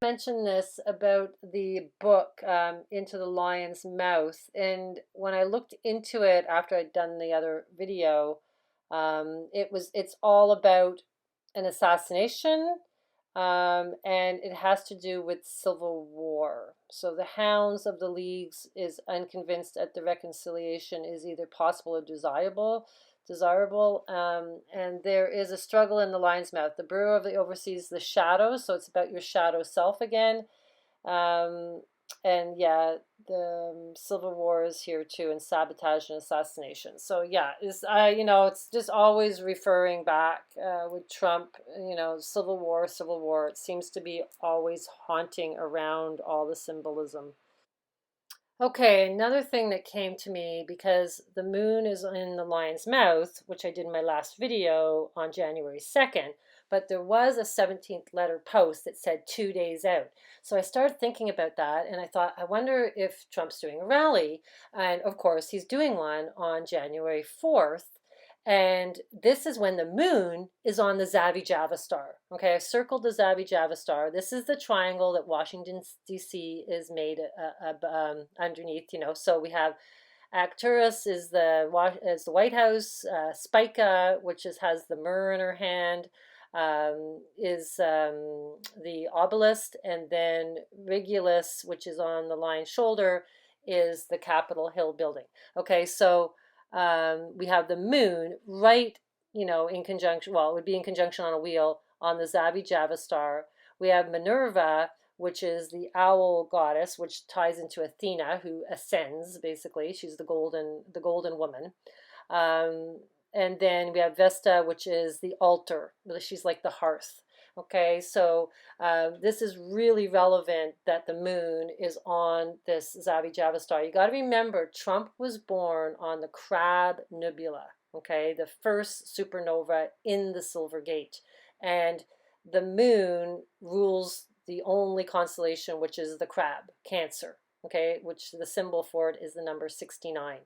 Mention this about the book Into the Lion's Mouth, and when I looked into it after I'd done the other video, it's all about an assassination, and it has to do with civil war. So the Hounds of the Leagues is unconvinced that the reconciliation is either possible or desirable. And there is a struggle in the lion's mouth. The Bureau of the oversees the shadows, so it's about your shadow self again. Um, and yeah, the civil war is here too, and sabotage and assassination. So yeah, it's just always referring back with Trump. Civil war, civil war. It seems to be always haunting around all the symbolism. Okay, another thing that came to me because the moon is in the lion's mouth, which I did in my last video on January 2nd, but there was a 17th letter post that said 2 days out. So I started thinking about that and I thought, I wonder if Trump's doing a rally. And of course, he's doing one on January 4th. And this is when the moon is on the Zavi-Java star. Okay, I've circled the Zavi-Java star. This is the triangle that Washington, D.C. is made underneath, So we have Arcturus is the White House. Spica, has the myrrh in her hand, is the obelisk. And then Regulus, which is on the lion's shoulder, is the Capitol Hill building. Okay, so we have the moon right, in conjunction, well, it would be in conjunction on a wheel on the Zavi-Java star. We have Minerva, which is the owl goddess, which ties into Athena, who ascends, basically. She's the golden woman. Um, and then we have Vesta, which is the altar. She's like the hearth. Okay, so this is really relevant that the moon is on this Zavi Java star. You got to remember, Trump was born on the Crab Nebula, okay, the first supernova in the Silver Gate. And the moon rules the only constellation, which is the crab, Cancer, okay, which the symbol for it is the number 69.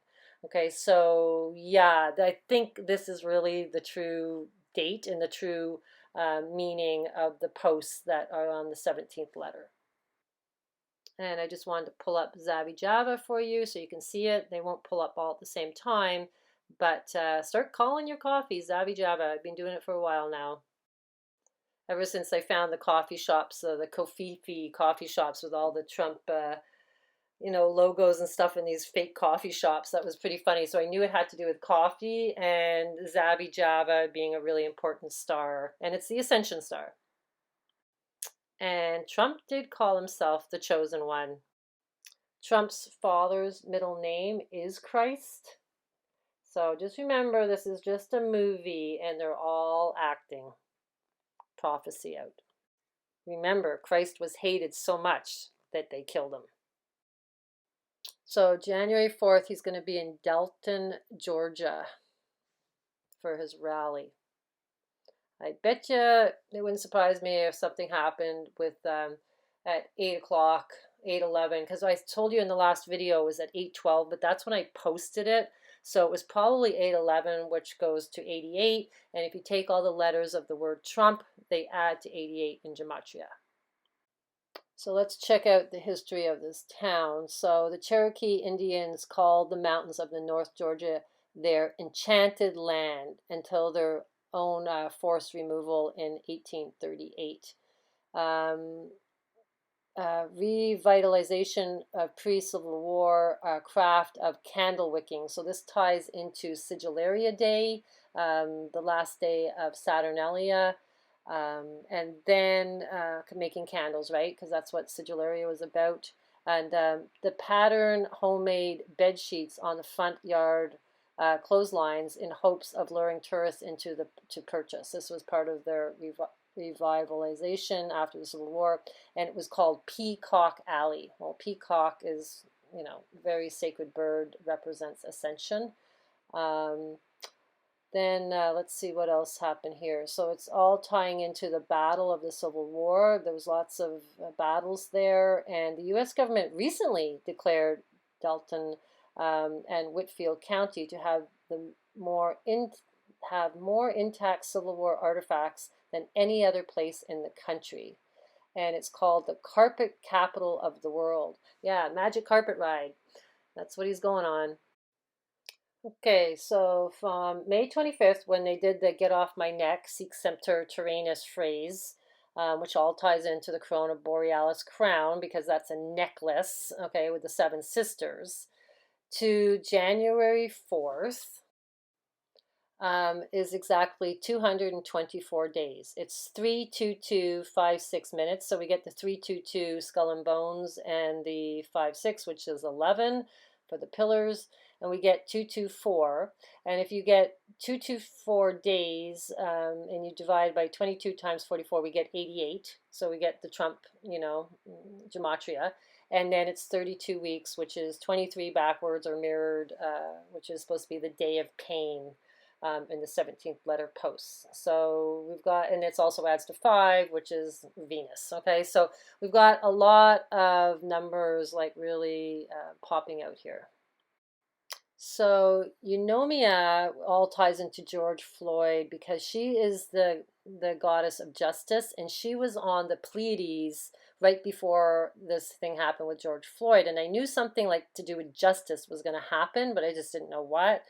Okay, so yeah, I think this is really the true date and the true meaning of the posts that are on the 17th letter. And I just wanted to pull up Zavi Java for you so you can see it. They won't pull up all at the same time, but start calling your coffee Zavi Java. I've been doing it for a while now. Ever since I found the coffee shops, the Kofifi coffee shops with all the Trump logos and stuff in these fake coffee shops. That was pretty funny. So I knew it had to do with coffee and Zavi Java being a really important star. And it's the Ascension star. And Trump did call himself the chosen one. Trump's father's middle name is Christ. So just remember, this is just a movie and they're all acting. Prophecy out. Remember, Christ was hated so much that they killed him. So January 4th, he's going to be in Dalton, Georgia for his rally. I bet you it wouldn't surprise me if something happened with at 8 o'clock, 8:11, because I told you in the last video it was at 8:12, but that's when I posted it. So it was probably 8:11, which goes to 88. And if you take all the letters of the word Trump, they add to 88 in Gematria. So let's check out the history of this town. So the Cherokee Indians called the mountains of the North Georgia their enchanted land until their own forced removal in 1838. Um, Revitalization of pre-Civil War craft of candle wicking. So this ties into Sigillaria Day, the last day of Saturnalia, and then making candles, right? Because that's what Sigillaria was about. And the pattern homemade bed sheets on the front yard clotheslines in hopes of luring tourists to purchase. This was part of their revitalization after the Civil War, and it was called Peacock Alley. Well, peacock is, very sacred bird, represents ascension. Then let's see what else happened here. So it's all tying into the battle of the Civil War. There was lots of battles there, and the U.S. government recently declared Dalton and Whitfield County to have more intact Civil War artifacts than any other place in the country. and it's called the Carpet Capital of the World. Yeah, magic carpet ride. That's what he's going on. Okay, so from May 25th, when they did the Get Off My Neck, Sic Semper Tyrannis phrase, which all ties into the Corona Borealis crown because that's a necklace, okay, with the seven sisters, to January 4th, is exactly 224 days. It's 32256 minutes. So we get the 322 skull and bones and the 56, which is 11 for the pillars, and we get 224. And if you get 224 days and you divide by 22 times 44, we get 88. So we get the Trump, gematria. And then it's 32 weeks, which is 23 backwards or mirrored, which is supposed to be the day of pain. In the 17th letter posts. So we've got, and it also adds to 5, which is Venus. Okay, so we've got a lot of numbers like really popping out here. So Eunomia all ties into George Floyd because she is the goddess of justice, and she was on the Pleiades right before this thing happened with George Floyd. And I knew something like to do with justice was going to happen, but I just didn't know what.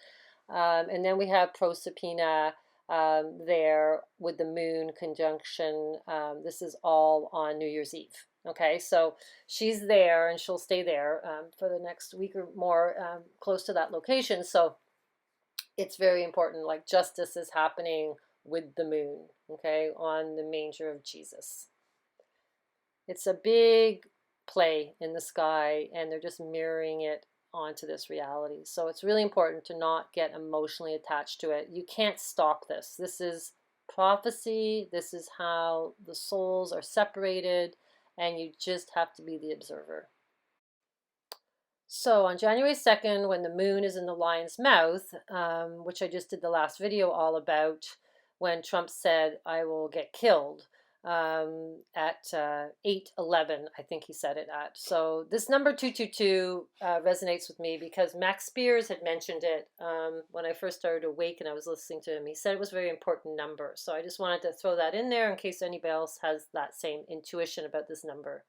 And then we have Proserpina there with the moon conjunction. This is all on New Year's Eve. Okay, so she's there and she'll stay there for the next week or more close to that location. So it's very important, like justice is happening with the moon, okay, on the manger of Jesus. It's a big play in the sky and they're just mirroring it onto this reality. So it's really important to not get emotionally attached to it. You can't stop this. This is prophecy. This is how the souls are separated, and you just have to be the observer. So on January 2nd, when the moon is in the lion's mouth, which I just did the last video all about, when Trump said, I will get killed, at 8:11, I think he said it at. So this number 222 resonates with me because Max Spears had mentioned it when I first started Awake and I was listening to him. He said it was a very important number. So I just wanted to throw that in there in case anybody else has that same intuition about this number.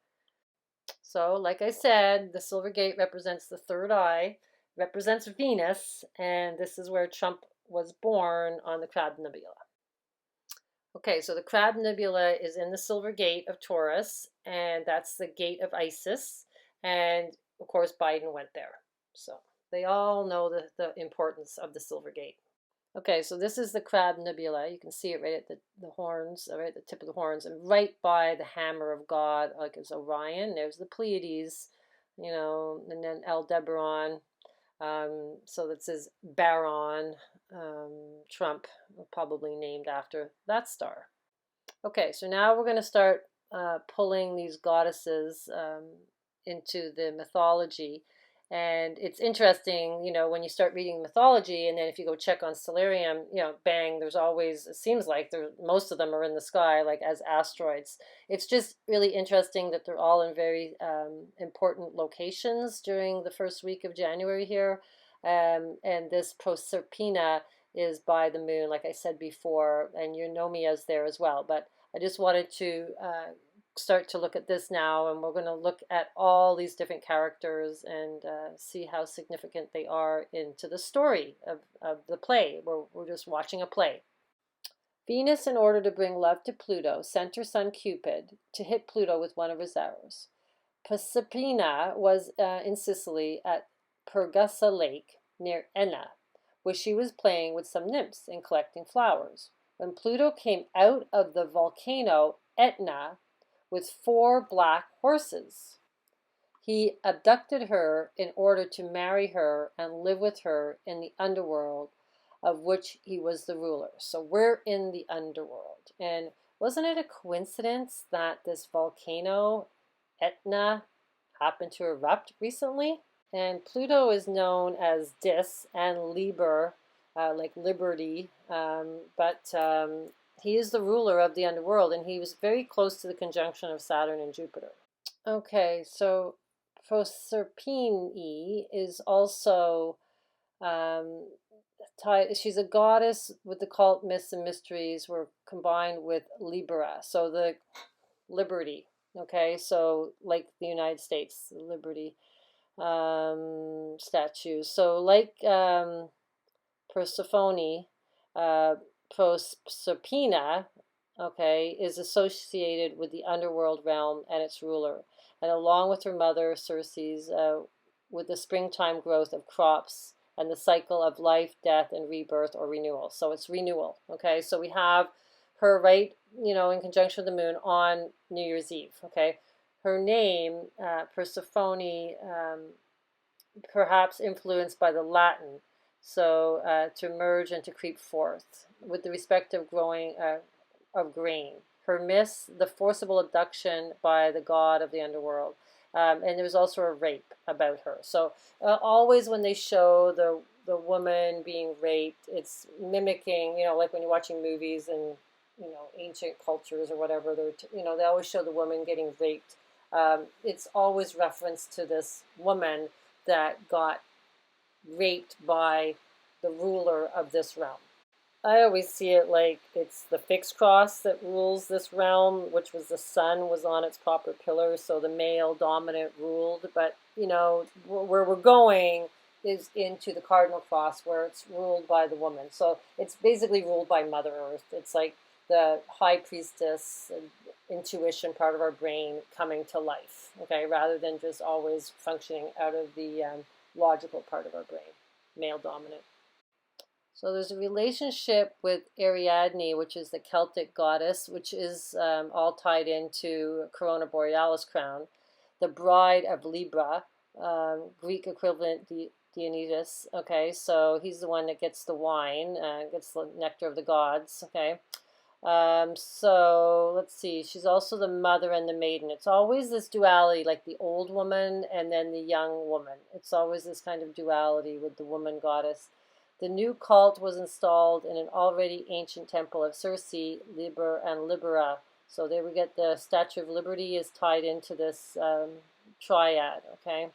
So like I said, the silver gate represents the third eye, represents Venus, and this is where Trump was born on the Crab Nebula. Okay, so the Crab Nebula is in the Silver Gate of Taurus, and that's the gate of Isis. And of course, Biden went there. So they all know the importance of the Silver Gate. Okay, so this is the Crab Nebula. You can see it right at the horns, right at the tip of the horns, and right by the hammer of God, like it's Orion. There's the Pleiades, and then Aldebaran. So that says Baron, Trump, probably named after that star. Okay, so now we're going to start pulling these goddesses into the mythology. And it's interesting, when you start reading mythology, and then if you go check on Stellarium, bang, there's always, it seems like most of them are in the sky, like as asteroids. It's just really interesting that they're all in very important locations during the first week of January here. And this Proserpina is by the moon, like I said before, and Eunomia is there as well. But I just wanted to start to look at this now, and we're going to look at all these different characters and see how significant they are into the story of the play. We're just watching a play. Venus, in order to bring love to Pluto, sent her son Cupid to hit Pluto with one of his arrows. Proserpina was in Sicily at Pergusa Lake near Enna, where she was playing with some nymphs and collecting flowers. When Pluto came out of the volcano Etna with 4 black horses, he abducted her in order to marry her and live with her in the underworld, of which he was the ruler. So we're in the underworld. And wasn't it a coincidence that this volcano, Etna, happened to erupt recently? And Pluto is known as Dis and Liber, like liberty, but he is the ruler of the underworld, and he was very close to the conjunction of Saturn and Jupiter. Okay, so Proserpine is also she's a goddess with the cult myths and mysteries were combined with Libera, so the liberty. Okay, so like the United States, Liberty statues. So like Persephone, uh, Proserpina, okay, is associated with the underworld realm and its ruler, and along with her mother Circe's, with the springtime growth of crops and the cycle of life, death, and rebirth or renewal. So it's renewal. Okay, so we have her right, in conjunction with the moon on New Year's Eve. Okay, her name, Persephone, perhaps influenced by the Latin, so to merge and to creep forth, with the respective growing of grain. Her myths, the forcible abduction by the god of the underworld. And there was also a rape about her. So always when they show the woman being raped, it's mimicking, like when you're watching movies and ancient cultures or whatever. They always show the woman getting raped. It's always reference to this woman that got raped by the ruler of this realm. I always see it like it's the fixed cross that rules this realm, which was the sun was on its proper pillar, so the male dominant ruled. But, where we're going is into the cardinal cross where it's ruled by the woman. So it's basically ruled by Mother Earth. It's like the high priestess intuition part of our brain coming to life, okay, rather than just always functioning out of the logical part of our brain, male dominant. So there's a relationship with Ariadne, which is the Celtic goddess, which is all tied into Corona Borealis crown, the bride of Libra, Greek equivalent Dionysus. Okay, so he's the one that gets the wine, gets the nectar of the gods. Okay, so let's see. She's also the mother and the maiden. It's always this duality, like the old woman and then the young woman. It's always this kind of duality with the woman goddess. The new cult was installed in an already ancient temple of Circe, Liber, and Libera. So there we get the Statue of Liberty is tied into this triad, okay,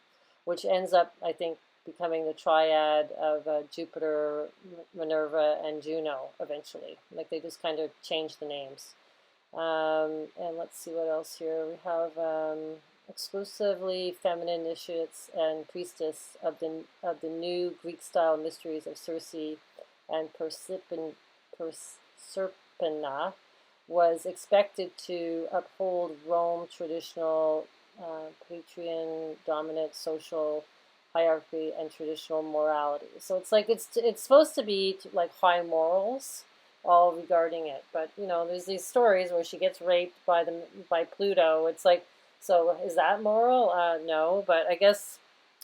which ends up, I think, becoming the triad of Jupiter, Minerva, and Juno eventually. Like they just kind of changed the names. And let's see what else here. We have exclusively feminine initiates and priestess of the new Greek style mysteries of Circe and Proserpina was expected to uphold Rome traditional patriarchal dominant social hierarchy and traditional morality. So it's like it's supposed to be like high morals all regarding it. But there's these stories where she gets raped by Pluto. It's like, so is that moral? No, but I guess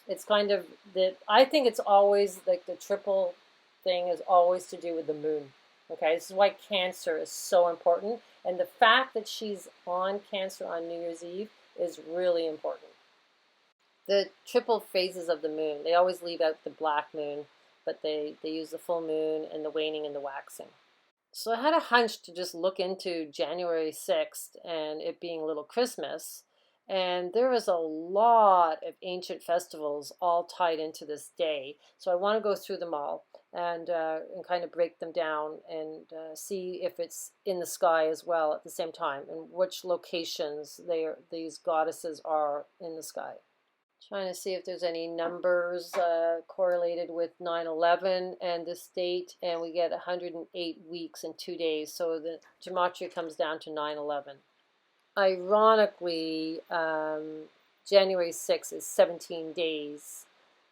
it's kind of that. I think it's always like the triple thing is always to do with the moon. Okay, this is why Cancer is so important, and the fact that she's on Cancer on New Year's Eve is really important. The triple phases of the moon, they always leave out the black moon, but they use the full moon and the waning and the waxing. So I had a hunch to just look into January 6th and it being Little Christmas. And there is a lot of ancient festivals all tied into this day. So I want to go through them all and kind of break them down and see if it's in the sky as well at the same time and which locations these goddesses are in the sky. Trying to see if there's any numbers correlated with 9/11 and this date, and we get 108 weeks and 2 days. So the gematria comes down to 9/11. Ironically, January 6th is 17 days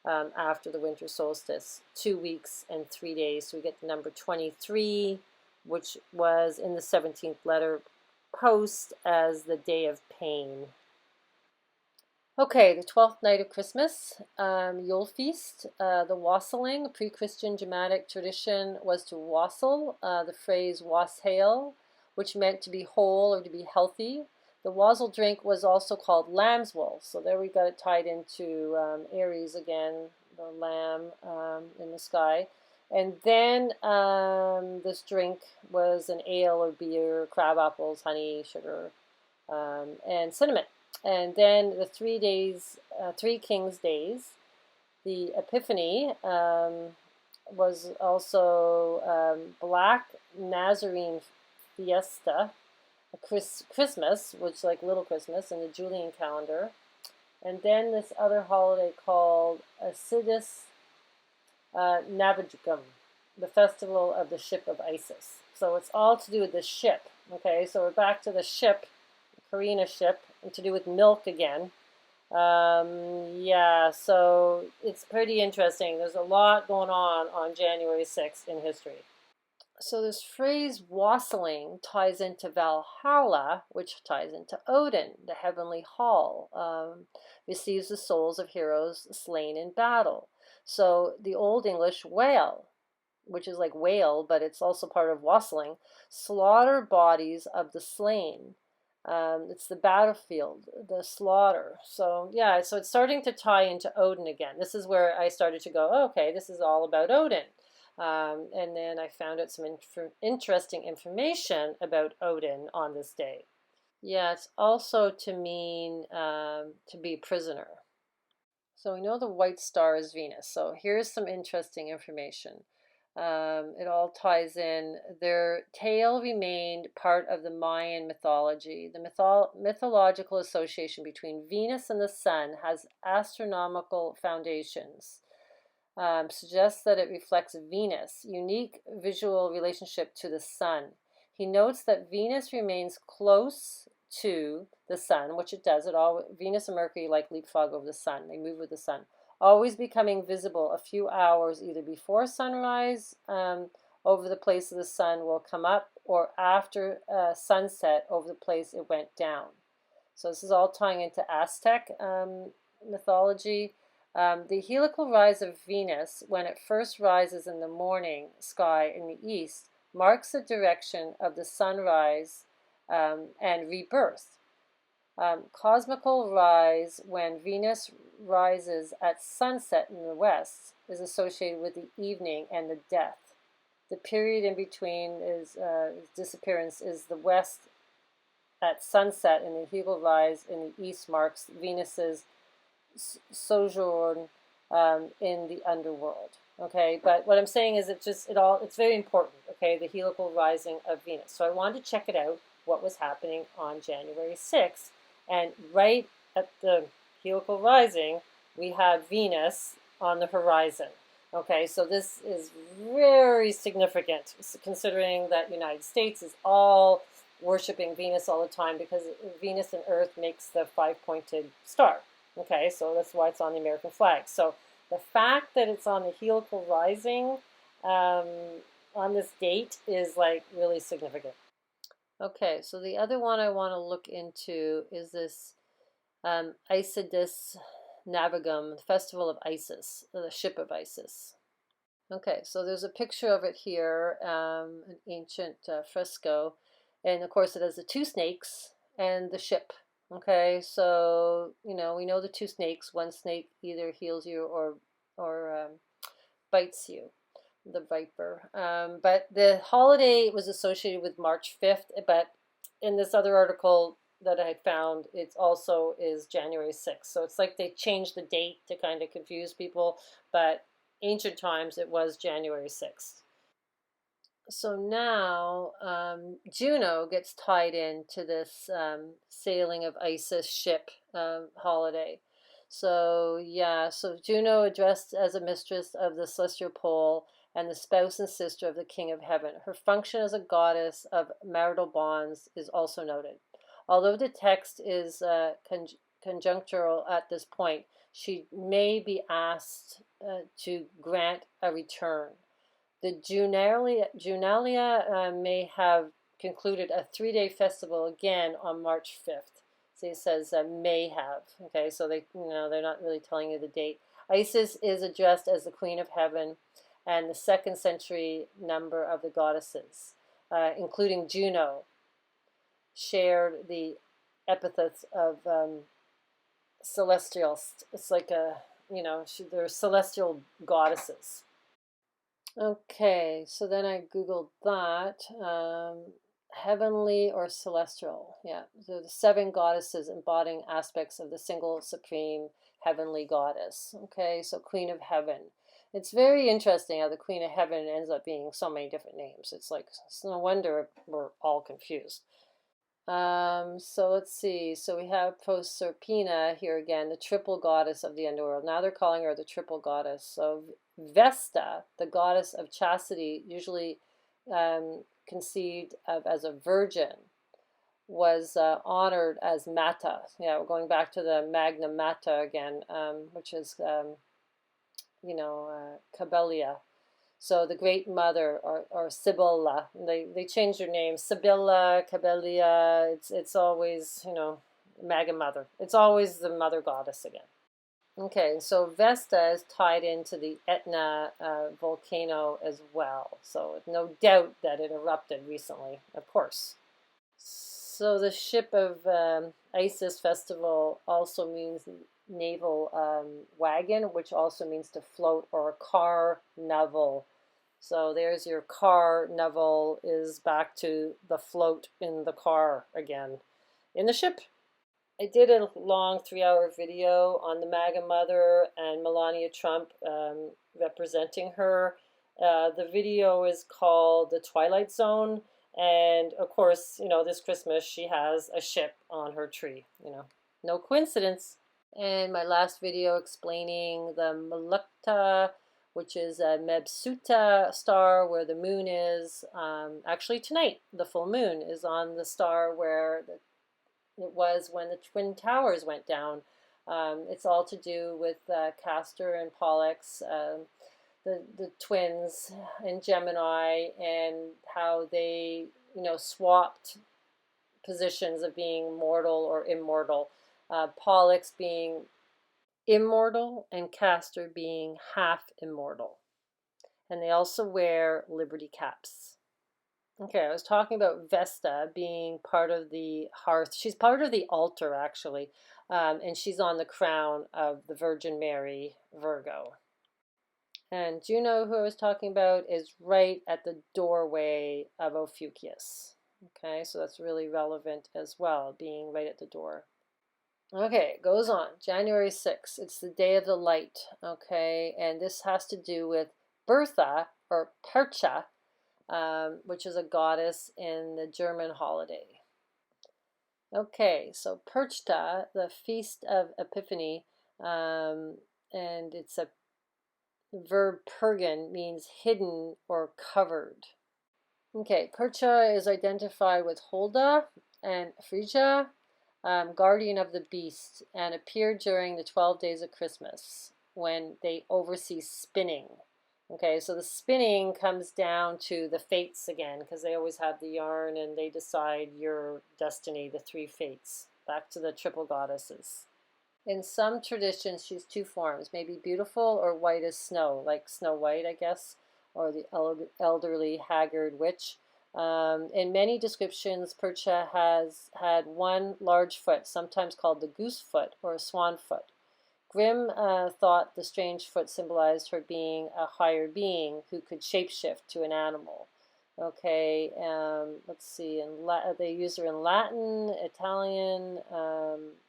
after the winter solstice, 2 weeks and 3 days. So we get the number 23, which was in the 17th letter post as the day of pain. Okay, the 12th night of Christmas, Yule Feast. The wassailing, pre-Christian Germanic tradition, was to wassail, the phrase wassail, which meant to be whole or to be healthy. The wassail drink was also called lamb's wool. So there we got it tied into Aries again, the lamb in the sky. And then this drink was an ale or beer, crab apples, honey, sugar, and cinnamon. And then the 3 days, 3 Kings Days, the Epiphany was also Black Nazarene Fiesta, Christmas, which is like Little Christmas in the Julian calendar. And then this other holiday called Acidus Navigum, the festival of the ship of Isis. So it's all to do with the ship. Okay, so we're back to the ship, the Carina ship, and to do with milk again. Yeah, so it's pretty interesting. There's a lot going on January 6th in history. So this phrase wassailing ties into Valhalla, which ties into Odin, the heavenly hall, receives the souls of heroes slain in battle. So the Old English wail, which is like whale, but it's also part of wassailing, slaughter bodies of the slain. It's the battlefield, the slaughter. So yeah, so it's starting to tie into Odin again. This is where I started to go, oh, okay, this is all about Odin. And then I found out some interesting information about Odin on this day. Yeah, it's also to mean to be a prisoner. So we know the white star is Venus. So here's some interesting information. It all ties in. Their tale remained part of the Mayan mythology. The mythological association between Venus and the sun has astronomical foundations. Suggests that it reflects Venus' unique visual relationship to the sun. He notes that Venus remains close to the sun, which it does. Venus and Mercury like leapfrog over the sun. They move with the sun, always becoming visible a few hours either before sunrise over the place of the sun will come up, or after sunset over the place it went down. So this is all tying into Aztec mythology. The helical rise of Venus, when it first rises in the morning sky in the east, marks the direction of the sunrise and rebirth. Cosmical rise, when Venus rises at sunset in the west, is associated with the evening and the death. The period in between is disappearance is the west at sunset, and the helical rise in the east marks Venus's sojourn in the underworld. Okay, but what I'm saying is it's very important. Okay, the helical rising of Venus. So I wanted to check it out, what was happening on January 6th, and right at the helical rising, we have Venus on the horizon. Okay, so this is very significant, considering that the United States is all worshiping Venus all the time, because Venus and Earth makes the five-pointed star. Okay, so that's why it's on the American flag. So the fact that it's on the helical rising on this date is like really significant. Okay, so the other one I want to look into is this Isidis Navigum, the Festival of Isis, the ship of Isis. Okay, so there's a picture of it here, an ancient fresco, and of course it has the two snakes and the ship. Okay, so we know the two snakes. One snake either heals you or bites you, the viper. But the holiday was associated with March 5th, but in this other article that I found, it also is January 6th. So it's like they changed the date to kind of confuse people, but ancient times it was January 6th. So now Juno gets tied into this sailing of Isis ship holiday. So yeah, so Juno, addressed as a mistress of the celestial pole and the spouse and sister of the king of heaven. Her function as a goddess of marital bonds is also noted. Although the text is conjunctural at this point, she may be asked to grant a return. The Junalia may have concluded a 3-day festival again on March 5th. So it says may have. Okay, so they're not really telling you the date. Isis is addressed as the Queen of Heaven and the 2nd century number of the goddesses, including Juno, shared the epithets of celestial. It's like they're celestial goddesses. Okay, so then I Googled that. Heavenly or celestial. Yeah, so the 7 goddesses embodying aspects of the single supreme heavenly goddess. Okay, so Queen of Heaven. It's very interesting how the Queen of Heaven ends up being so many different names. It's no wonder we're all confused. So let's see. So we have Proserpina here again, the triple goddess of the underworld. Now they're calling her the triple goddess. So Vesta, the goddess of chastity, usually conceived of as a virgin, was honored as Mata. Yeah, we're going back to the Magna Mata again, which is, Cabelia. So the Great Mother, or Sibylla, they changed their name. Sibylla, Cabelia, it's always, Magna Mother. It's always the Mother Goddess again. Okay, so Vesta is tied into the Etna volcano as well. So no doubt that it erupted recently, of course. So the ship of Isis festival also means naval wagon, which also means to float, or a carnival. So there's your carnival, is back to the float in the car again, in the ship. I did a long 3-hour video on the MAGA mother and Melania Trump representing her. The video is called The Twilight Zone. And of course, this Christmas she has a ship on her tree. No coincidence. And my last video explaining the Malukta, which is a Mebsuta star where the moon is. Actually, tonight, the full moon is on the star where it was when the Twin Towers went down. It's all to do with Castor and Pollux, the twins in Gemini, and how they, swapped positions of being mortal or immortal. Pollux being immortal and Castor being half immortal. And they also wear liberty caps. Okay, I was talking about Vesta being part of the hearth. She's part of the altar, actually, and she's on the crown of the Virgin Mary, Virgo. And Juno, who I was talking about, is right at the doorway of Ophiuchus. Okay, so that's really relevant as well, being right at the door. Okay, it goes on. January 6th, it's the day of the light. Okay, and this has to do with Bertha, or Percha, which is a goddess in the German holiday. Okay, so Perchta, the Feast of Epiphany, and it's a verb pergen, means hidden or covered. Okay, Percha is identified with Holda and Frisia, guardian of the beast, and appeared during the 12 days of Christmas when they oversee spinning. Okay, so the spinning comes down to the fates again, because they always have the yarn and they decide your destiny, the 3 fates. Back to the triple goddesses. In some traditions, she's 2 forms, maybe beautiful or white as snow, like Snow White, I guess, or the elderly haggard witch. In many descriptions, Percha has had 1 large foot, sometimes called the goose foot or swan foot. Grimm thought the strange foot symbolized her being a higher being who could shapeshift to an animal. Okay, let's see. They use her in Latin, Italian,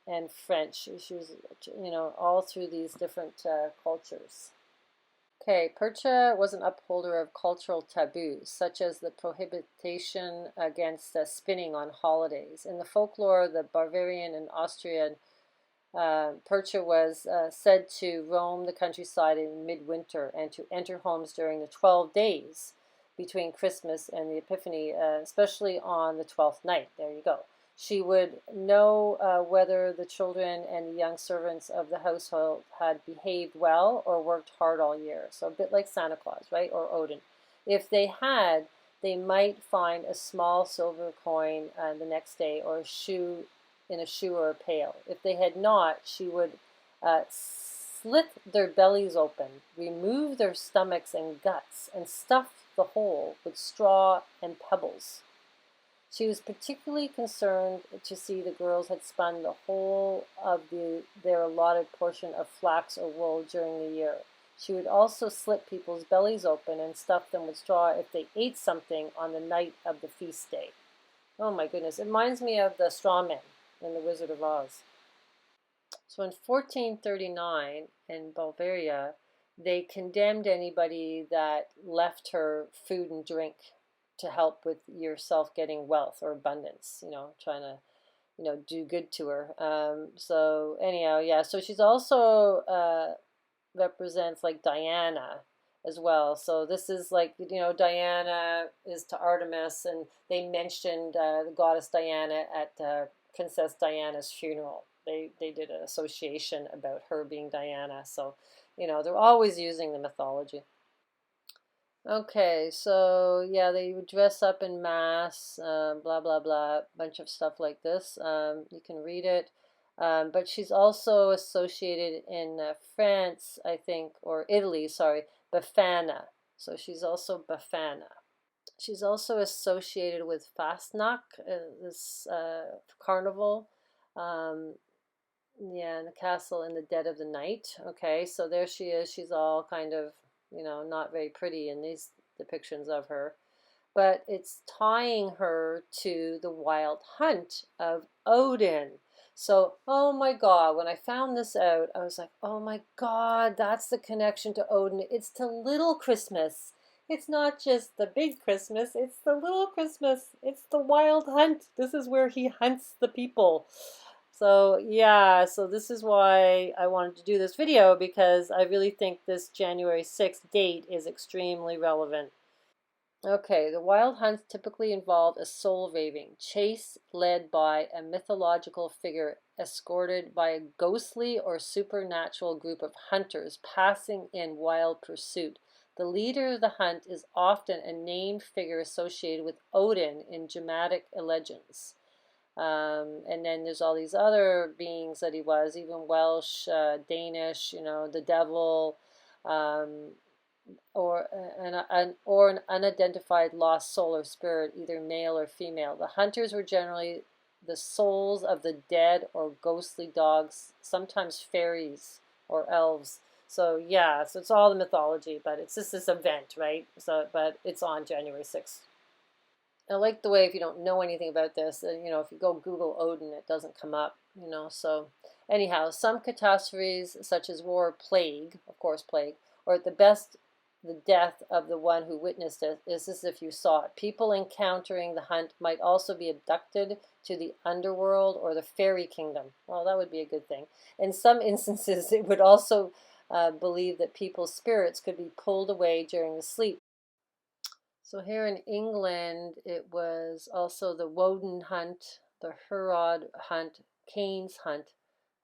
and French. She was, all through these different cultures. Okay, Percha was an upholder of cultural taboos, such as the prohibition against spinning on holidays. In the folklore, the Bavarian and Austrian Percha was said to roam the countryside in midwinter and to enter homes during the 12 days between Christmas and the Epiphany, especially on the 12th night. There you go. She would know whether the children and the young servants of the household had behaved well or worked hard all year. So a bit like Santa Claus, right? Or Odin. If they had, they might find a small silver coin the next day, or a shoe in a shoe or a pail. If they had not, she would slit their bellies open, remove their stomachs and guts, and stuff the whole with straw and pebbles. She was particularly concerned to see the girls had spun the whole of their allotted portion of flax or wool during the year. She would also slit people's bellies open and stuff them with straw if they ate something on the night of the feast day. Oh my goodness, it reminds me of the straw man in The Wizard of Oz. So in 1439 in Bulgaria, they condemned anybody that left her food and drink. to help with yourself getting wealth or abundance, trying to, do good to her. So anyhow, yeah, so she's also represents like Diana as well. So this is like, Diana is to Artemis, and they mentioned the goddess Diana at Princess Diana's funeral. They did an association about her being Diana. So, they're always using the mythology. Okay, so yeah, they would dress up in mass, blah blah blah, bunch of stuff like this. You can read it. But she's also associated in France, I think, or Italy, sorry, Befana. So she's also Befana. She's also associated with Fastnacht, this carnival. Um, yeah, in the castle in the dead of the night. Okay, so there she is. She's all kind of, not very pretty in these depictions of her. But it's tying her to the wild hunt of Odin. So, oh my God, when I found this out, I was like, oh my God, that's the connection to Odin. It's to Little Christmas. It's not just the big Christmas, it's the little Christmas. It's the wild hunt. This is where he hunts the people. So yeah, so this is why I wanted to do this video, because I really think this January 6th date is extremely relevant. Okay, the wild hunts typically involve a soul raving chase led by a mythological figure escorted by a ghostly or supernatural group of hunters passing in wild pursuit. The leader of the hunt is often a named figure associated with Odin in Germanic legends. And then there's all these other beings that he was, even Welsh, Danish, the devil, um, or an unidentified lost soul or spirit, either male or female. The hunters were generally the souls of the dead or ghostly dogs, sometimes fairies or elves. So yeah, so it's all the mythology, but it's just this event, right? So, but it's on January 6th. I like the way, if you don't know anything about this, if you go Google Odin, it doesn't come up, So anyhow, some catastrophes such as war, or plague, of course, plague, or at the best, the death of the one who witnessed it, is as if you saw it. People encountering the hunt might also be abducted to the underworld or the fairy kingdom. Well, that would be a good thing. In some instances, it would also believe that people's spirits could be pulled away during the sleep. So here in England, it was also the Woden hunt, the Herod hunt, Cain's hunt,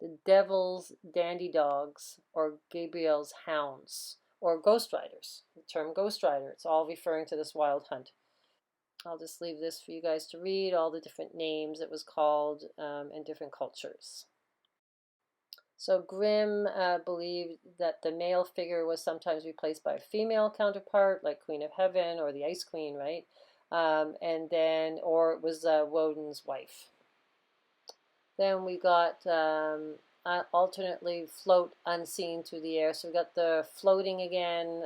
the Devil's dandy dogs, or Gabriel's hounds, or ghost riders. The term ghost rider, it's all referring to this wild hunt. I'll just leave this for you guys to read, all the different names it was called in different cultures. So Grimm believed that the male figure was sometimes replaced by a female counterpart, like Queen of Heaven or the Ice Queen, right? And then, or it was Woden's wife. Then we got alternately float unseen through the air. So we got the floating again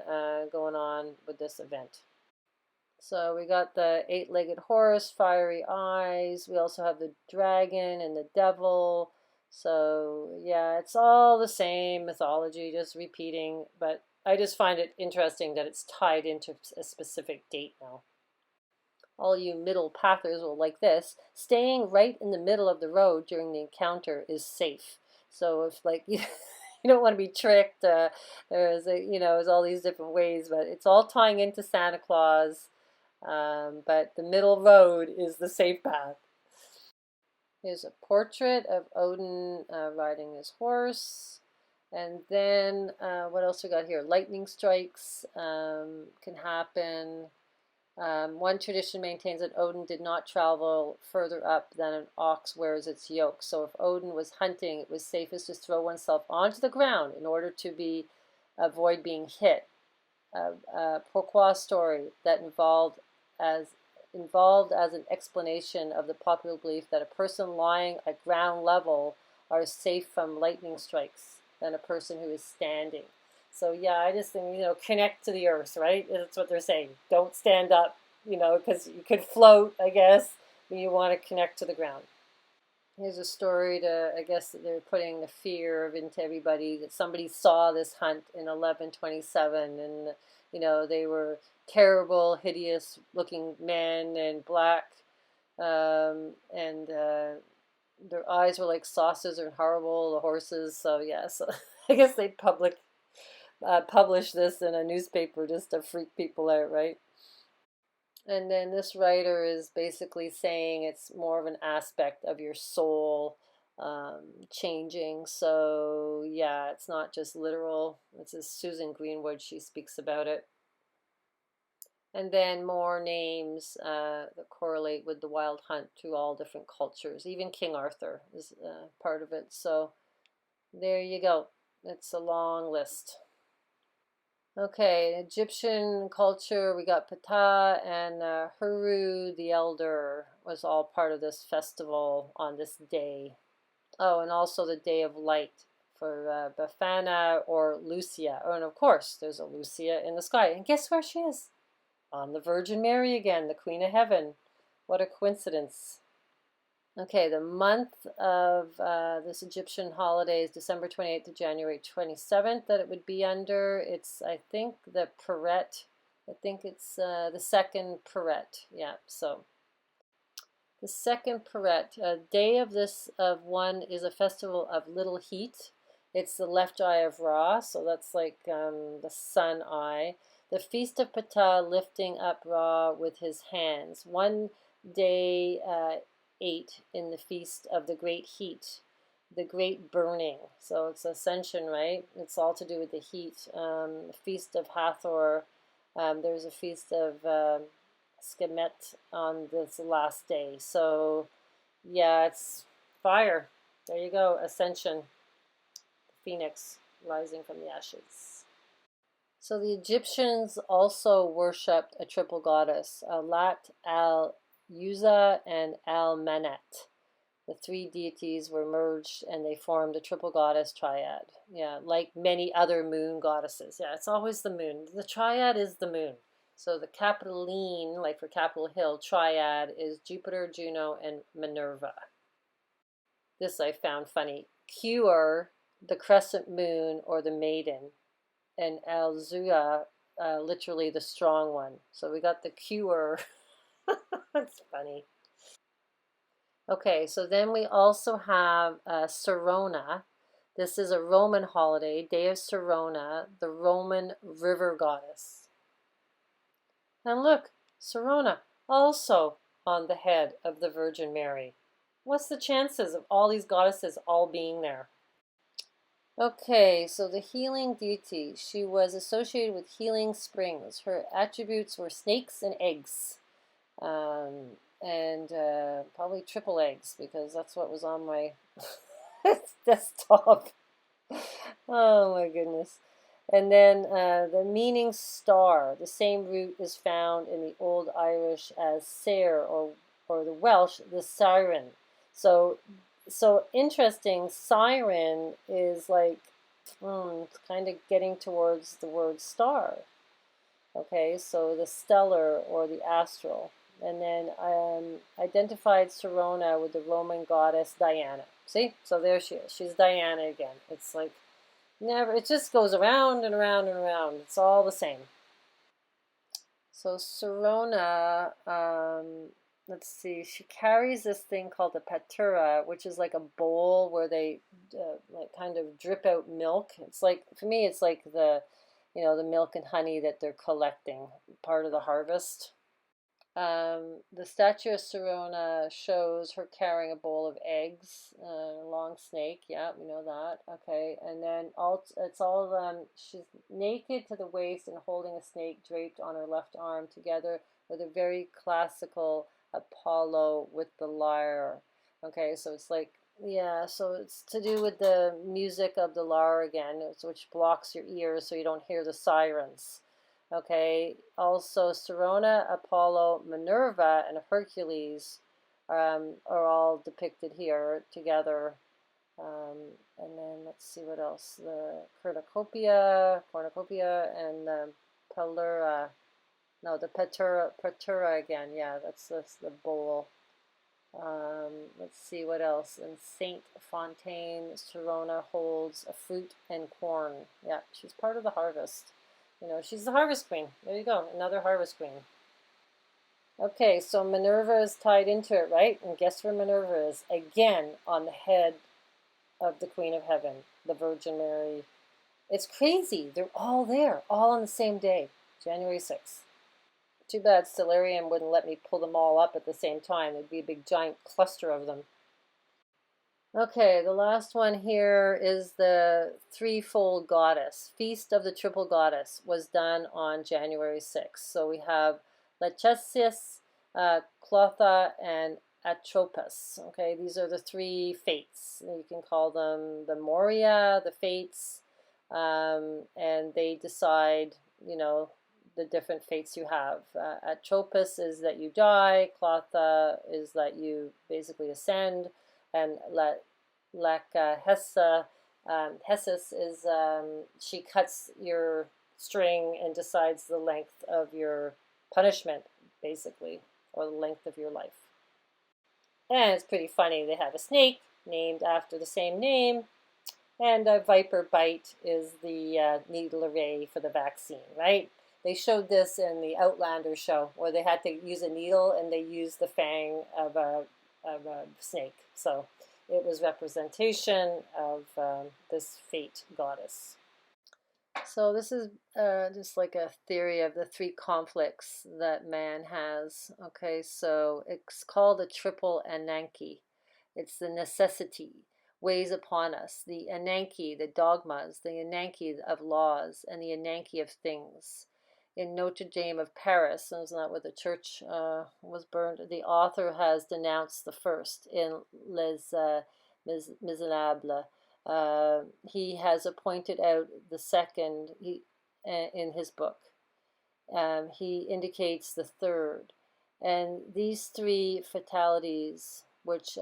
going on with this event. So we got the eight-legged horse, fiery eyes. We also have the dragon and the devil. So yeah, it's all the same mythology, just repeating. But I just find it interesting that it's tied into a specific date now. All you middle pathers will like this. Staying right in the middle of the road during the encounter is safe. So if like you don't want to be tricked, there's there's all these different ways, but it's all tying into Santa Claus. But the middle road is the safe path. Here's a portrait of Odin riding his horse. And then what else we got here? Lightning strikes can happen. One tradition maintains that Odin did not travel further up than an ox wears its yoke. So if Odin was hunting, it was safest to throw oneself onto the ground in order to avoid being hit. A pourquoi story that involved as an explanation of the popular belief that a person lying at ground level are safe from lightning strikes than a person who is standing. So yeah, I just think, connect to the earth, right? That's what they're saying. Don't stand up, because you could float, I guess, but you want to connect to the ground. Here's a story I guess they're putting the fear into everybody that somebody saw this hunt in 1127 and You know, they were terrible, hideous looking men and black, and their eyes were like saucers and horrible, the horses. So yeah, so I guess they publish this in a newspaper just to freak people out, right? And then this writer is basically saying it's more of an aspect of your soul changing. So yeah, it's not just literal. This is Susan Greenwood. She speaks about it. And then more names that correlate with the wild hunt through all different cultures. Even King Arthur is part of it. So there you go. It's a long list. Okay, Egyptian culture, we got Ptah and Heru the Elder was all part of this festival on this day. Oh, and also the Day of Light for Befana or Lucia. Oh, and of course, there's a Lucia in the sky. And guess where she is? On the Virgin Mary again, the Queen of Heaven. What a coincidence. Okay, the month of this Egyptian holiday is December 28th to January 27th that it would be under. It's, I think, the Peret. I think it's the second Peret. Yeah, so the second Peret. Day of this of one is a festival of little heat. It's the left eye of Ra, so that's like the sun eye. The feast of Ptah, lifting up Ra with his hands. One day 8 in the feast of the great heat, the great burning. So it's Ascension, right? It's all to do with the heat. The feast of Hathor. There's a feast of Skemet on this last day. So yeah, it's fire. There you go, Ascension, the phoenix rising from the ashes. So the Egyptians also worshipped a triple goddess, Lat, Al Yuza, and Al Manet. The three deities were merged and they formed a triple goddess triad. Yeah, like many other moon goddesses. Yeah, it's always the moon. The triad is the moon. So the Capitoline, like for Capitol Hill, triad is Jupiter, Juno, and Minerva. This I found funny. Cure, the crescent moon or the maiden, and Alzua, literally the strong one. So we got the cure. That's funny. Okay, so then we also have Serona. This is a Roman holiday, Day of Serona, the Roman river goddess. And look, Serona also on the head of the Virgin Mary. What's the chances of all these goddesses all being there? Okay, so the healing deity. She was associated with healing springs. Her attributes were snakes and eggs. And probably triple eggs because that's what was on my desktop. Oh my goodness. And then the meaning star. The same root is found in the Old Irish as Sair or the Welsh, the siren. So interesting. Siren is like it's kind of getting towards the word star. Okay, so the stellar or the astral. And then identified Serona with the Roman goddess Diana. See? So there she is. She's Diana again. It's like never, it just goes around and around and around. It's all the same. So Serona, let's see, she carries this thing called a patura, which is like a bowl where they like kind of drip out milk. It's like, for me, it's like the milk and honey that they're collecting, part of the harvest. The statue of Serona shows her carrying a bowl of eggs, a long snake. Yeah, we know that. Okay, and then she's naked to the waist and holding a snake draped on her left arm, together with a very classical Apollo with the lyre. Okay, so it's like yeah, so it's to do with the music of the lyre again, which blocks your ears so you don't hear the sirens. Okay, also Serona, Apollo, Minerva, and Hercules are all depicted here together. And then let's see what else. The cornucopia, and the Pelura. No, the Patura again. Yeah, that's the bowl. Let's see what else. And Saint Fontaine, Serona holds a fruit and corn. Yeah, she's part of the harvest. You know, she's the harvest queen. There you go, another harvest queen. Okay, so Minerva is tied into it, right? And guess where Minerva is? Again, on the head of the Queen of Heaven, the Virgin Mary. It's crazy. They're all there, all on the same day, January 6th. Too bad Stellarium wouldn't let me pull them all up at the same time. There'd be a big giant cluster of them. Okay, the last one here is the Threefold Goddess. Feast of the Triple Goddess was done on January 6th. So we have Lachesis, Clotha, and Atropos. Okay, these are the three fates. You can call them the Moria, the fates, and they decide, you know, the different fates you have. Atropos is that you die, Clotha is that you basically ascend, and Hessa, Hessus is she cuts your string and decides the length of your punishment, basically, or the length of your life. And it's pretty funny. They have a snake named after the same name, and a viper bite is the needle array for the vaccine, right? They showed this in the Outlander show where they had to use a needle and they used the fang of a snake. So it was representation of this fate goddess. So this is just like a theory of the three conflicts that man has. Okay, so it's called a triple Ananke. It's the necessity weighs upon us, the Ananke, the dogmas, the Ananke of laws, and the Ananke of things. In Notre Dame of Paris, isn't that where the church was burned? The author has denounced the first in Les Miserables. He has pointed out the second in his book. He indicates the third. And these three fatalities, which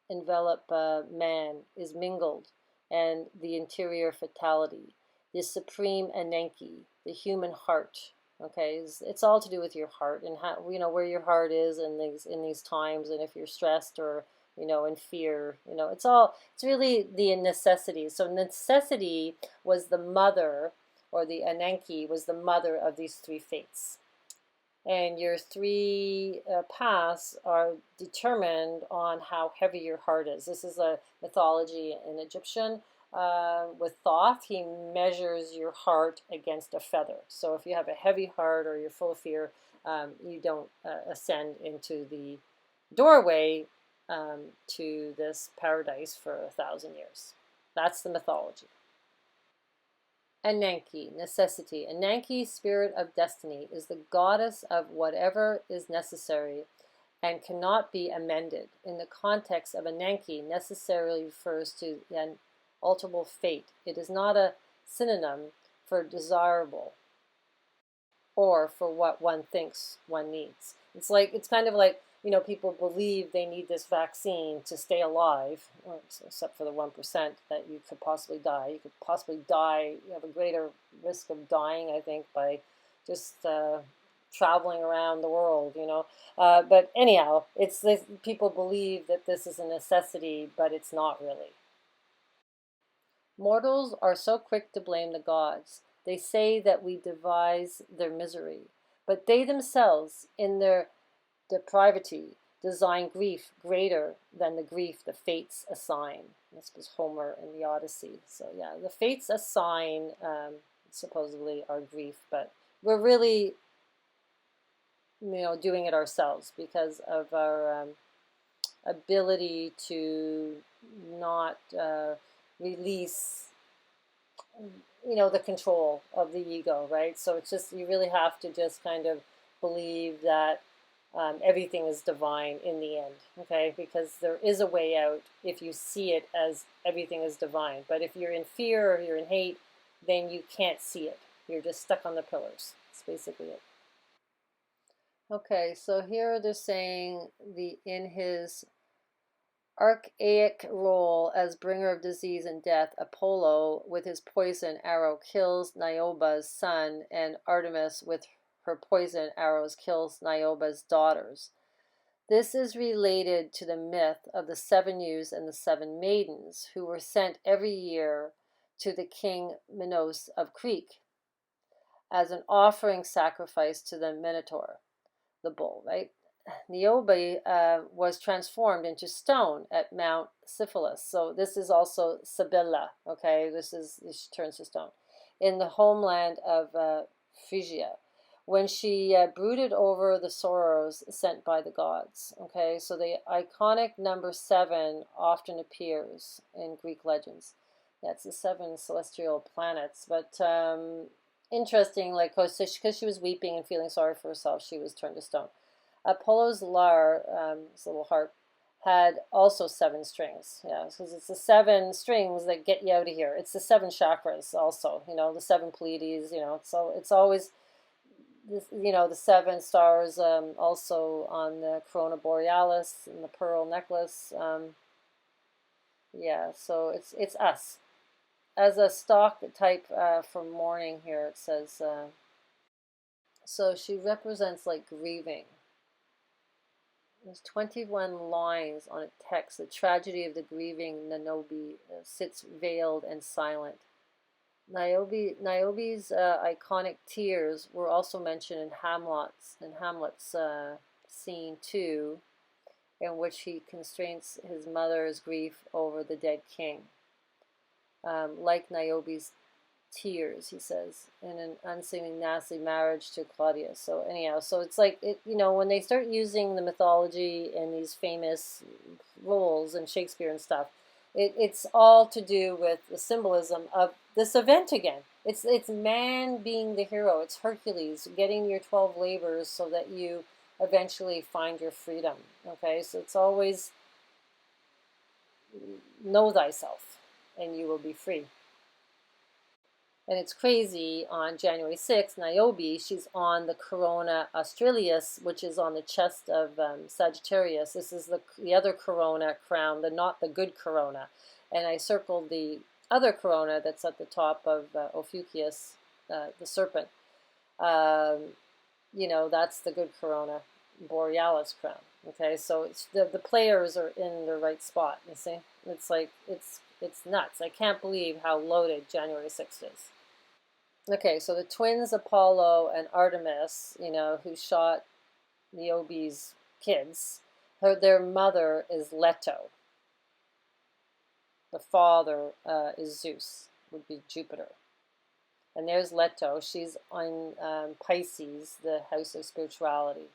envelop man, is mingled, and the interior fatality, the supreme Ananke, the human heart. Okay, it's all to do with your heart and how, you know, where your heart is in these times, and if you're stressed or, you know, in fear, you know, it's really the necessity. So necessity was the mother, or the Ananke was the mother of these three fates. And your three paths are determined on how heavy your heart is. This is a mythology in Egyptian. With Thoth, he measures your heart against a feather. So if you have a heavy heart or you're full of fear, you don't ascend into the doorway to this paradise for 1,000 years. That's the mythology. Ananke, necessity. Ananke, spirit of destiny, is the goddess of whatever is necessary and cannot be amended. In the context of Ananke, necessarily refers to an alterable fate. It is not a synonym for desirable or for what one thinks one needs. It's kind of like, you know, people believe they need this vaccine to stay alive, except for the 1% that you could possibly die. You could possibly die, you have a greater risk of dying, I think, by just traveling around the world, you know. But anyhow, people believe that this is a necessity, but it's not really. Mortals are so quick to blame the gods. They say that we devise their misery, but they themselves, in their depravity, design grief greater than the grief the fates assign. This was Homer in the Odyssey. So yeah, the fates assign supposedly our grief, but we're really, you know, doing it ourselves because of our ability to not release, you know, the control of the ego, right? So it's just, you really have to just kind of believe that everything is divine in the end, okay? Because there is a way out if you see it as everything is divine. But if you're in fear or you're in hate, then you can't see it. You're just stuck on the pillars. That's basically it. Okay, so here they're saying in his archaic role as bringer of disease and death, Apollo with his poison arrow kills Niobe's son, and Artemis with her poison arrows kills Niobe's daughters. This is related to the myth of the 7 youths and the 7 maidens who were sent every year to the king Minos of Crete. as an offering sacrifice to the Minotaur, the bull, right? Niobe was transformed into stone at Mount Syphilis. So this is also Sibylla, okay? She turns to stone. In the homeland of Phrygia, when she brooded over the sorrows sent by the gods, okay? So the iconic number 7 often appears in Greek legends. That's the 7 celestial planets, but interesting, like, because she was weeping and feeling sorry for herself, she was turned to stone. Apollo's lyre, his little harp, had also 7 strings. Yeah, because it's the 7 strings that get you out of here. It's the 7 chakras also, the 7 Pleiades, so it's always, the 7 stars also on the Corona Borealis and the pearl necklace. Yeah, so it's us. As a stock type for mourning here, it says, so she represents like grieving. There's 21 lines on a text. The tragedy of the grieving Niobe sits veiled and silent. Niobe's iconic tears were also mentioned in Hamlet's scene 2, in which he constrains his mother's grief over the dead king. Like Niobe's tears, he says, in an unseemly nasty marriage to Claudius. So anyhow, so it's like, when they start using the mythology and these famous roles in Shakespeare and stuff, it's all to do with the symbolism of this event again. It's man being the hero. It's Hercules getting your 12 labors so that you eventually find your freedom. Okay, so it's always know thyself and you will be free. And it's crazy, on January 6th, Niobe, she's on the corona australis, which is on the chest of Sagittarius. This is the other corona crown, not the good corona. And I circled the other corona that's at the top of Ophiuchus, the serpent. That's the good corona, Borealis crown. Okay, so it's the players are in the right spot, you see? It's like, it's nuts. I can't believe how loaded January 6th is. Okay, so the twins Apollo and Artemis, who shot Niobe's kids, their mother is Leto. The father is Zeus, would be Jupiter. And there's Leto. She's on Pisces, the house of spirituality.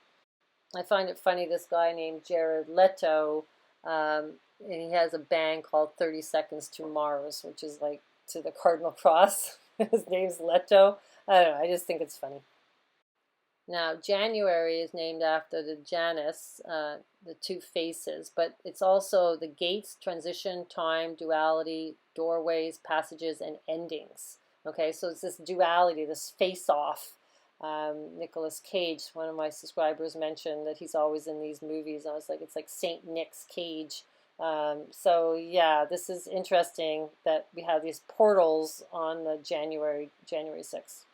I find it funny, this guy named Jared Leto, and he has a band called 30 Seconds to Mars, which is like to the Cardinal Cross. His name's Leto. I don't know, I just think it's funny. Now, January is named after the Janus, the 2 faces, but it's also the gates, transition, time, duality, doorways, passages, and endings. Okay, so it's this duality, this face-off. Nicolas Cage, one of my subscribers, mentioned that he's always in these movies. I was like, it's like Saint Nick's Cage. So yeah, this is interesting that we have these portals on the January 6th.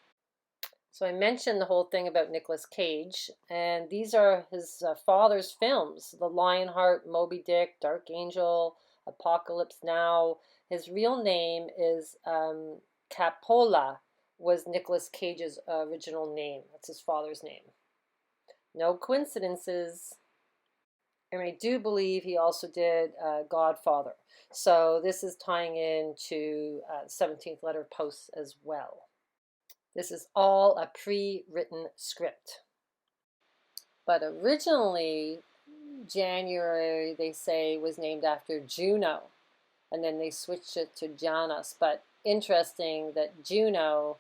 So I mentioned the whole thing about Nicolas Cage, and these are his father's films: The Lionheart, Moby Dick, Dark Angel, Apocalypse Now. His real name is Capola, was Nicolas Cage's original name. That's his father's name. No coincidences. And I do believe he also did Godfather. So this is tying into 17th letter posts as well. This is all a pre-written script. But originally, January, they say, was named after Juno. And then they switched it to Janus. But interesting that Juno,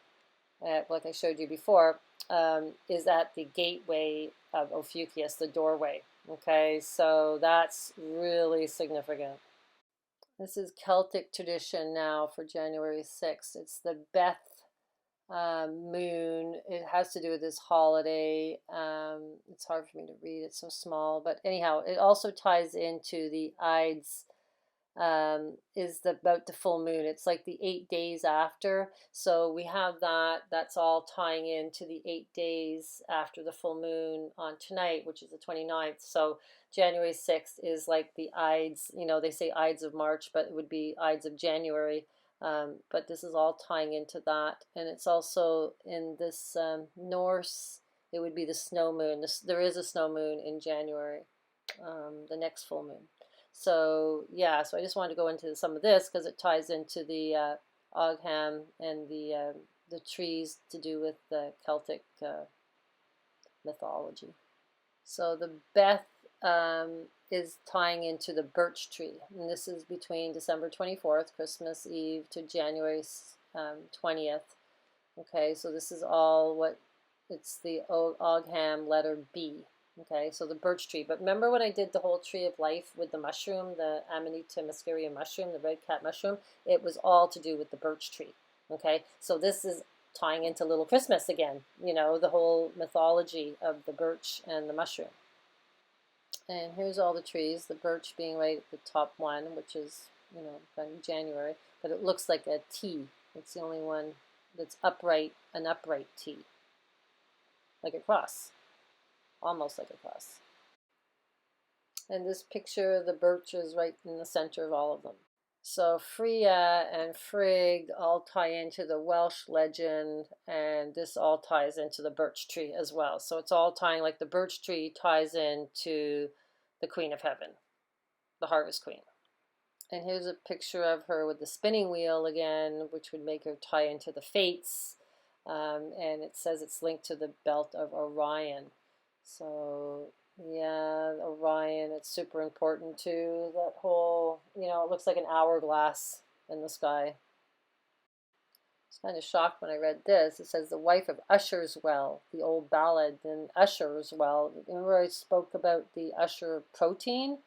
like I showed you before, is at the gateway of Ophiuchus, the doorway. Okay, so that's really significant. This is Celtic tradition now for January 6th. It's the Beth moon. It has to do with this holiday. It's hard for me to read. It's so small. But anyhow, it also ties into the Ides, about the full moon. It's like the 8 days after. So we have that. That's all tying into the 8 days after the full moon on tonight, which is the 29th. So January 6th is like the Ides, they say Ides of March, but it would be Ides of January. But this is all tying into that. And it's also in this Norse, it would be the snow moon. There is a snow moon in January, the next full moon. So yeah, so I just wanted to go into some of this because it ties into the Ogham and the trees to do with the Celtic mythology. So the Beth is tying into the birch tree, and this is between December 24th, Christmas Eve, to January 20th. Okay, so this is all what it's the Ogham letter B. Okay, so the birch tree. But remember when I did the whole tree of life with the mushroom, the Amanita muscaria mushroom, the red cat mushroom? It was all to do with the birch tree. Okay, so this is tying into Little Christmas again, you know, the whole mythology of the birch and the mushroom. And here's all the trees, the birch being right at the top one, which is, you know, kind of January, but it looks like a T. It's the only one that's upright, an upright T. Like a cross, almost like a cross. And this picture, the birch is right in the center of all of them. So Freya and Frigg all tie into the Welsh legend, and this all ties into the birch tree as well. So it's all tying, like the birch tree ties into the Queen of Heaven, the Harvest Queen. And here's a picture of her with the spinning wheel again, which would make her tie into the Fates. And it says it's linked to the belt of Orion. So yeah, Orion, it's super important too. That whole, you know, it looks like an hourglass in the sky. I was kind of shocked when I read this. It says the wife of Usher's Well, the old ballad, and Usher's Well. Remember I spoke about the Usher protein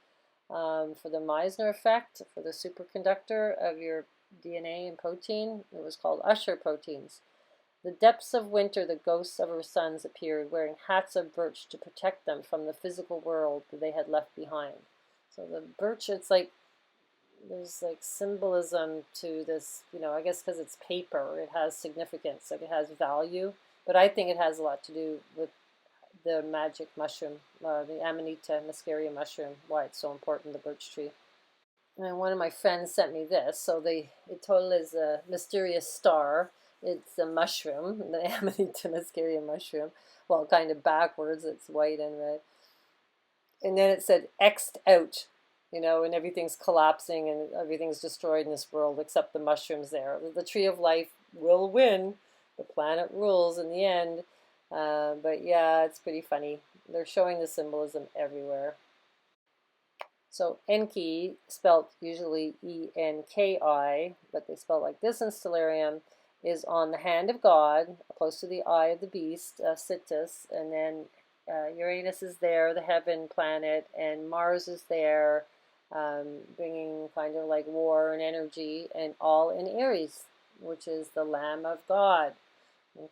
for the Meissner effect, for the superconductor of your DNA and protein? It was called Usher proteins. The depths of winter, the ghosts of her sons appeared, wearing hats of birch to protect them from the physical world that they had left behind. So the birch, it's like, there's like symbolism to this, you know, I guess because it's paper, it has significance, like it has value. But I think it has a lot to do with the magic mushroom, the Amanita muscaria mushroom, why it's so important, the birch tree. And one of my friends sent me this. So it totally is a mysterious star. It's a mushroom, the Amanita muscaria mushroom. Well, kind of backwards. It's white and red. And then it said X'd out, you know, and everything's collapsing and everything's destroyed in this world except the mushrooms there. The tree of life will win. The planet rules in the end. But yeah, it's pretty funny. They're showing the symbolism everywhere. So Enki, spelt usually E-N-K-I, but they spell like this in Stellarium, is on the hand of God, close to the eye of the beast, Sittus, and then Uranus is there, the heaven planet, and Mars is there, bringing kind of like war and energy, and all in Aries, which is the Lamb of God,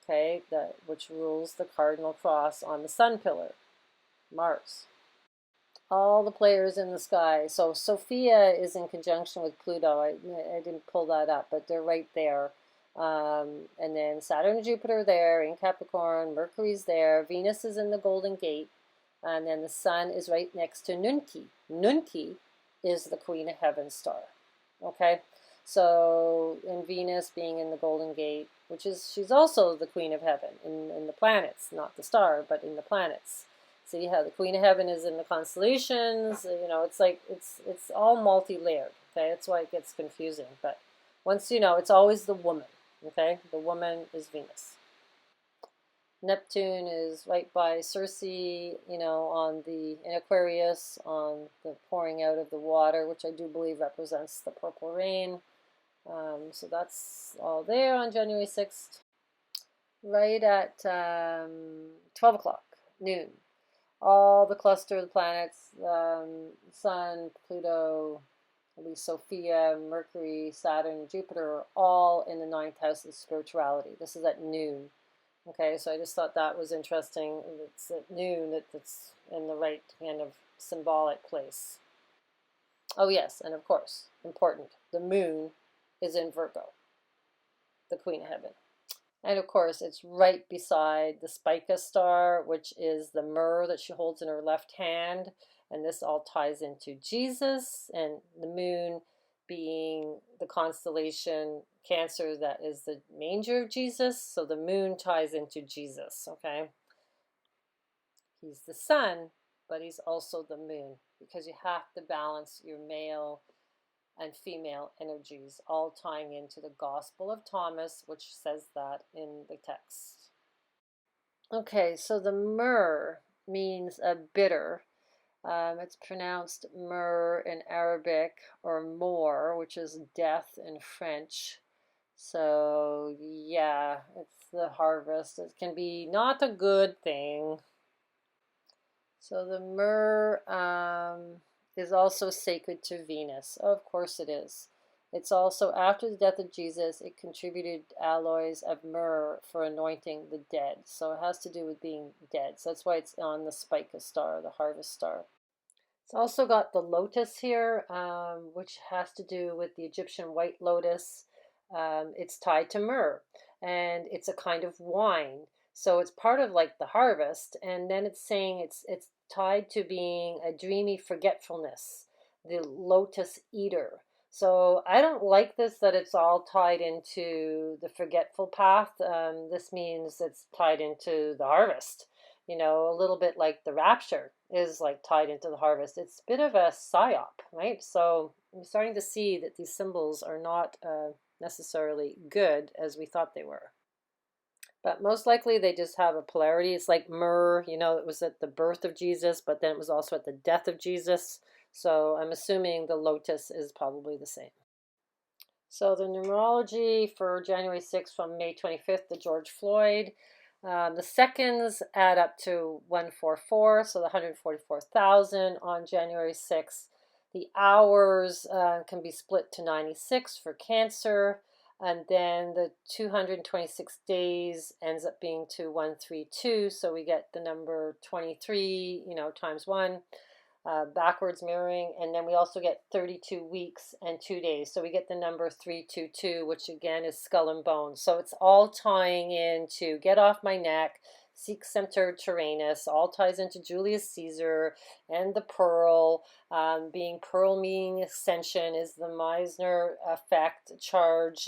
okay, which rules the cardinal cross on the sun pillar, Mars. All the players in the sky. So Sophia is in conjunction with Pluto. I didn't pull that up, but they're right there. And then Saturn and Jupiter there in Capricorn. Mercury's there. Venus is in the Golden Gate. And then the Sun is right next to Nunki. Nunki is the Queen of Heaven star. Okay? So, in Venus being in the Golden Gate, which is, she's also the Queen of Heaven in the planets, not the star, but in the planets. See how the Queen of Heaven is in the constellations, you know, it's like, it's all multi-layered, okay? That's why it gets confusing. But once you know, it's always the woman, okay? The woman is Venus. Neptune is right by Circe, you know, in Aquarius, on the pouring out of the water, which I do believe represents the purple rain. So that's all there on January 6th. Right at 12 o'clock, noon. All the cluster of the planets, Sun, Pluto, at least Sophia, Mercury, Saturn, Jupiter, are all in the ninth house of spirituality. This is at noon. Okay, so I just thought that was interesting. It's at noon that it's in the right kind of symbolic place. Oh yes, and of course, important, the moon is in Virgo, the Queen of Heaven. And of course, it's right beside the Spica star, which is the myrrh that she holds in her left hand. And this all ties into Jesus. And the moon being the constellation Cancer, that is the manger of Jesus. So the moon ties into Jesus, okay? He's the sun, but he's also the moon, because you have to balance your male and female energies, all tying into the Gospel of Thomas, which says that in the text. Okay, so the myrrh means a bitter. It's pronounced myrrh in Arabic, or mor, which is death in French. So yeah, it's the harvest. It can be not a good thing. So the myrrh is also sacred to Venus. Oh, of course it is. It's also, after the death of Jesus, it contributed alloys of myrrh for anointing the dead. So it has to do with being dead. So that's why it's on the spica star, the harvest star. It's also got the lotus here, which has to do with the Egyptian white lotus. It's tied to myrrh, and it's a kind of wine. So it's part of like the harvest, and then it's saying it's tied to being a dreamy forgetfulness, the lotus eater. So I don't like this, that it's all tied into the forgetful path. This means it's tied into the harvest, a little bit like the rapture is like tied into the harvest. It's a bit of a psyop, right? So I'm starting to see that these symbols are not necessarily good as we thought they were. But most likely they just have a polarity. It's like myrrh, it was at the birth of Jesus, but then it was also at the death of Jesus. So I'm assuming the lotus is probably the same. So the numerology for January 6th from May 25th to George Floyd. The seconds add up to 144, so the 144,000 on January 6th. The hours can be split to 96 for Cancer, and then the 226 days ends up being to 132, so we get the number 23, times 1. Backwards mirroring, and then we also get 32 weeks and 2 days. So we get the number 322, which again is skull and bones. So it's all tying into get off my neck, seek Semper Tyrannis, all ties into Julius Caesar and the pearl. Being pearl meaning ascension is the Meissner effect charge,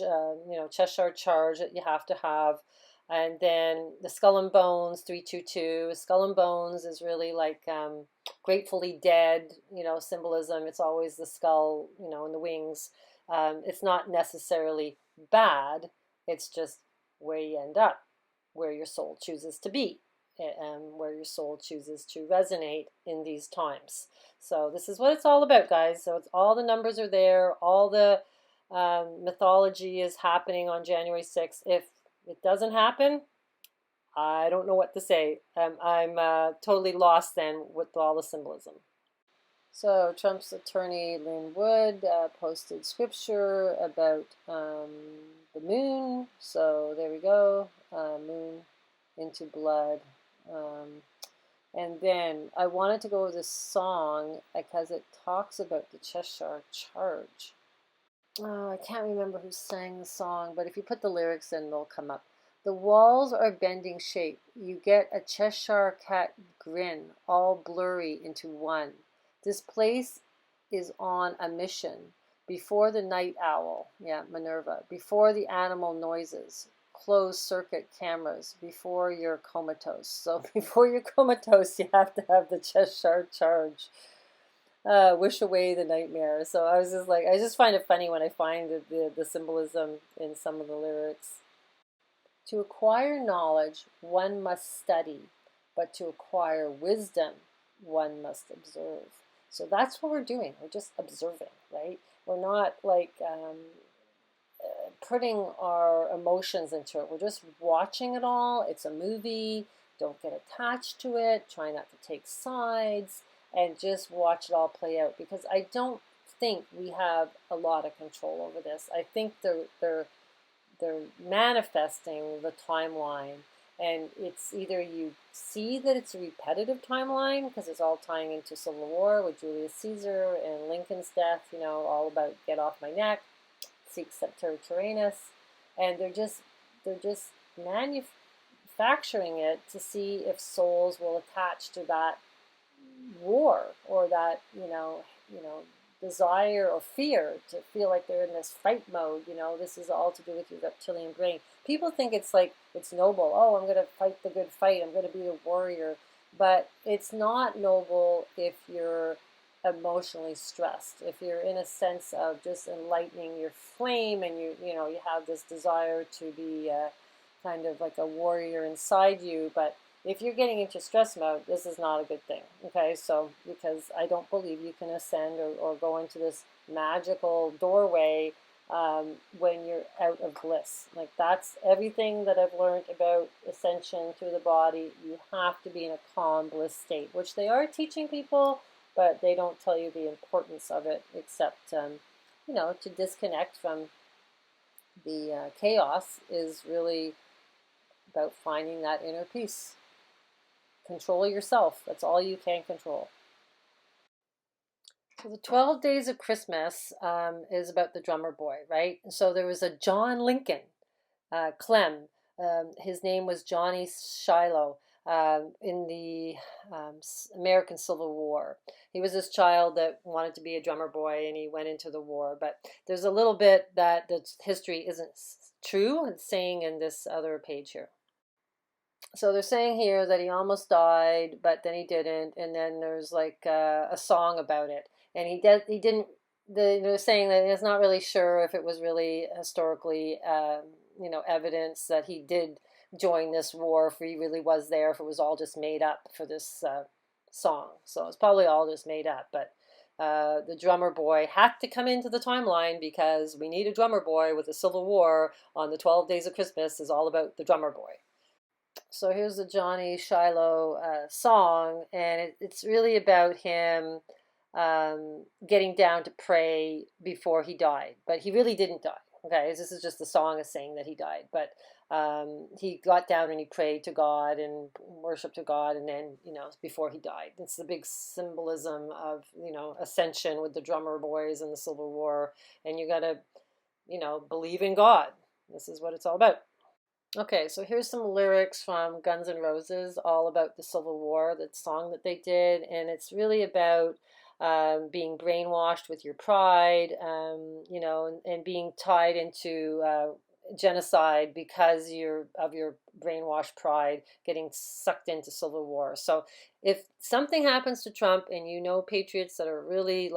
Cheshire charge that you have to have. And then the skull and bones, 322. Skull and bones is really like gratefully dead, symbolism. It's always the skull, and the wings. It's not necessarily bad. It's just where you end up, where your soul chooses to be, and where your soul chooses to resonate in these times. So this is what it's all about, guys. So it's all the numbers are there. All the mythology is happening on January 6th. If it doesn't happen, I don't know what to say. I'm totally lost then with all the symbolism. So Trump's attorney Lynn Wood posted scripture about the moon. So there we go, moon into blood. And then I wanted to go with this song because it talks about the Cheshire charge. Oh, I can't remember who sang the song, but if you put the lyrics in, they'll come up. The walls are bending shape. You get a Cheshire cat grin, all blurry into one. This place is on a mission. Before the night owl, Minerva. Before the animal noises, closed circuit cameras. Before you're comatose. So before you're comatose, you have to have the Cheshire charge. Wish away the nightmare. So I was just like, I just find it funny when I find the symbolism in some of the lyrics. To acquire knowledge, one must study, but to acquire wisdom, one must observe. So that's what we're doing. We're just observing, right? We're not like putting our emotions into it. We're just watching it all. It's a movie. Don't get attached to it. Try not to take sides. And just watch it all play out, because I don't think we have a lot of control over this. I think they're manifesting the timeline, and it's either you see that it's a repetitive timeline because it's all tying into Civil War with Julius Caesar and Lincoln's death, all about get off my neck, seek Semper Tyrannis, and they're just manufacturing it to see if souls will attach to that war, or that desire or fear, to feel like they're in this fight mode. This is all to do with your reptilian brain. People think it's like it's noble. Oh, I'm going to fight the good fight. I'm going to be a warrior. But it's not noble if you're emotionally stressed. If you're in a sense of just enlightening your flame, and you have this desire to be kind of like a warrior inside you, but if you're getting into stress mode, this is not a good thing. Okay, so because I don't believe you can ascend or go into this magical doorway when you're out of bliss. Like, that's everything that I've learned about ascension through the body. You have to be in a calm bliss state, which they are teaching people, but they don't tell you the importance of it, except to disconnect from the chaos is really about finding that inner peace. Control yourself. That's all you can control. So the 12 Days of Christmas is about the drummer boy, right? So there was a John Lincoln, Clem. His name was Johnny Shiloh in the American Civil War. He was this child that wanted to be a drummer boy, and he went into the war. But there's a little bit that the history isn't true. It's saying in this other page here. So they're saying here that he almost died, but then he didn't, and then there's like a song about it, and he didn't. They're saying that it's not really sure if it was really historically, evidence that he did join this war, if he really was there, if it was all just made up for this song. So it's probably all just made up, but. The drummer boy had to come into the timeline because we need a drummer boy with the Civil War on the 12 Days of Christmas is all about the drummer boy. So here's the Johnny Shiloh song, and it's really about him getting down to pray before he died. But he really didn't die. Okay, this is just the song is saying that he died. But he got down and he prayed to God and worshiped to God, and then, before he died. It's the big symbolism of, ascension with the drummer boys in the Civil War. And you got to, believe in God. This is what it's all about. Okay, so here's some lyrics from Guns N' Roses, all about the Civil War, that song that they did, and it's really about being brainwashed with your pride, and being tied into genocide because of your brainwashed pride, getting sucked into Civil War. So if something happens to Trump, and patriots that are really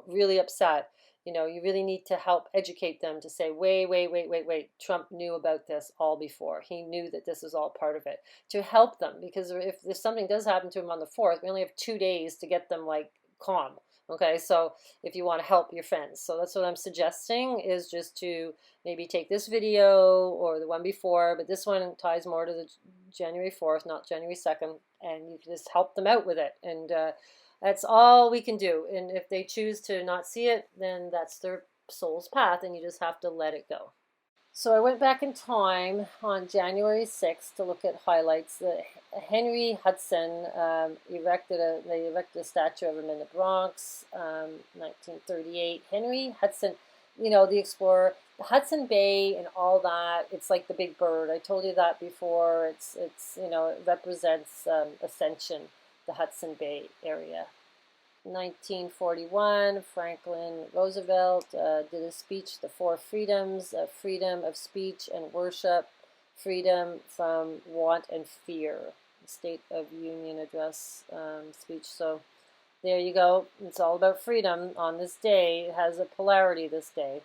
really upset, you really need to help educate them to say, wait. Trump knew about this all before. He knew that this was all part of it. To help them, because if something does happen to him on the 4th, we only have 2 days to get them calm. Okay, so if you want to help your friends. So that's what I'm suggesting, is just to maybe take this video or the one before, but this one ties more to the January 4th, not January 2nd, and you can just help them out with it. And that's all we can do. And if they choose to not see it, then that's their soul's path, and you just have to let it go. So I went back in time on January 6th to look at highlights. Henry Hudson they erected a statue of him in the Bronx, 1938. Henry Hudson, the explorer, the Hudson Bay and all that. It's like the big bird. I told you that before. It represents ascension, the Hudson Bay area. 1941, Franklin Roosevelt did a speech, The Four Freedoms, freedom of speech and worship, freedom from want and fear, State of Union Address speech. So there you go. It's all about freedom on this day. It has a polarity this day.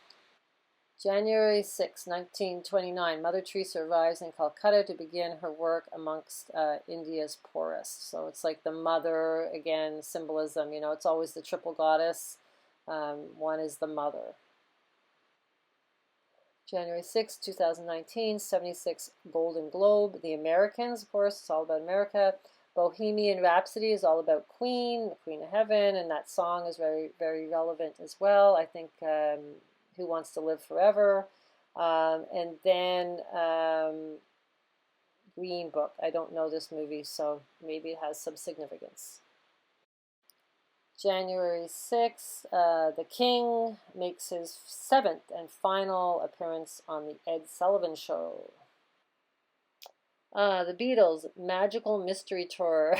January 6, 1929, Mother Teresa arrives in Calcutta to begin her work amongst India's poorest. So it's like the mother, again, symbolism. It's always the triple goddess. One is the mother. January 6, 2019, 76 Golden Globe. The Americans, of course, it's all about America. Bohemian Rhapsody is all about Queen, the Queen of Heaven, and that song is very, very relevant as well. I think Who Wants to Live Forever, and then Green Book. I don't know this movie, so maybe it has some significance. January 6th, The King makes his 7th and final appearance on the Ed Sullivan Show. The Beatles, Magical Mystery Tour.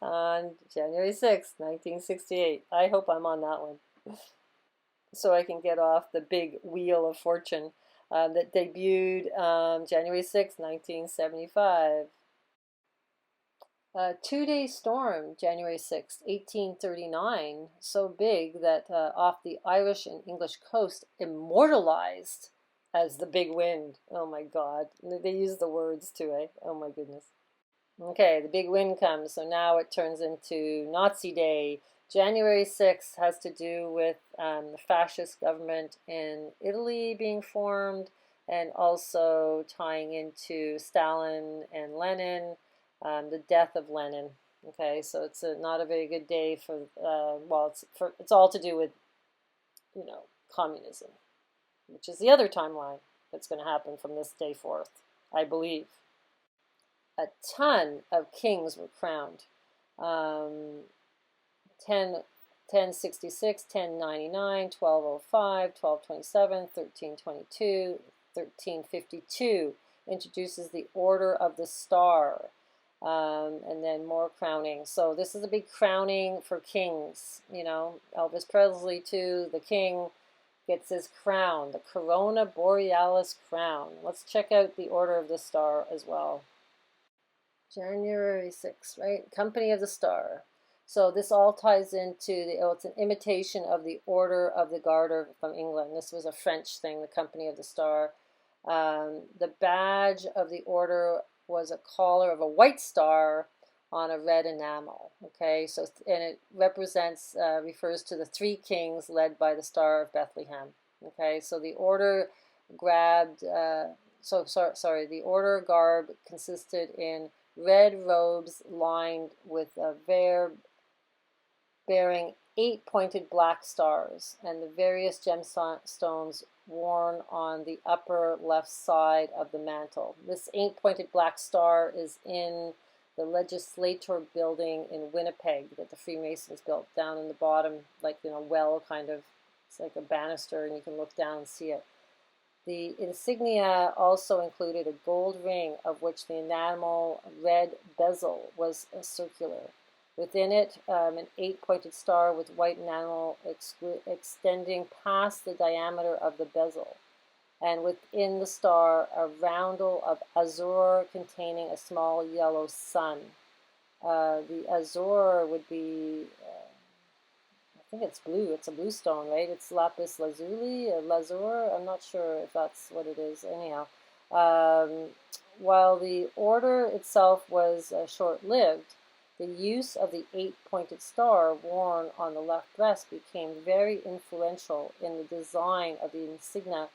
On January 6th, 1968. I hope I'm on that one so I can get off the big wheel of fortune that debuted January 6th, 1975. 2-day storm, January 6th, 1839, so big that off the Irish and English coast, immortalized as the big wind. Oh my God. They use the words too, eh? Oh my goodness. Okay, the big wind comes, so now it turns into Nazi Day. January 6th has to do with the fascist government in Italy being formed and also tying into Stalin and Lenin, the death of Lenin. Okay, so it's not a very good day for, well, it's all to do with, communism, which is the other timeline that's going to happen from this day forth, I believe. A ton of kings were crowned. 10, 1066, 1099, 1205, 1227, 1322, 1352 introduces the Order of the Star. And then more crowning. So this is a big crowning for kings. Elvis Presley too, the king gets his crown, the Corona Borealis crown. Let's check out the Order of the Star as well. January 6th, right? Company of the Star. So this all ties into it's an imitation of the Order of the Garter from England. This was a French thing, the Company of the Star. The badge of the order was a collar of a white star on a red enamel. Okay, so and it refers to the three kings led by the Star of Bethlehem. Okay, so the order the order garb consisted in red robes lined with a veil bearing 8 pointed black stars and the various gemstones worn on the upper left side of the mantle. This 8 pointed black star is in the Legislature building in Winnipeg that the Freemasons built, down in the bottom, like well kind of. It's like a banister and you can look down and see it. The insignia also included a gold ring of which the enamel red bezel was circular. Within it, an 8-pointed star with white enamel extending past the diameter of the bezel. And within the star, a roundel of azure containing a small yellow sun. The azure would be, I think it's blue. It's a blue stone, right? It's lapis lazuli, lazur. I'm not sure if that's what it is. Anyhow, while the order itself was short-lived, the use of the 8-pointed star worn on the left breast became very influential in the design of the insignia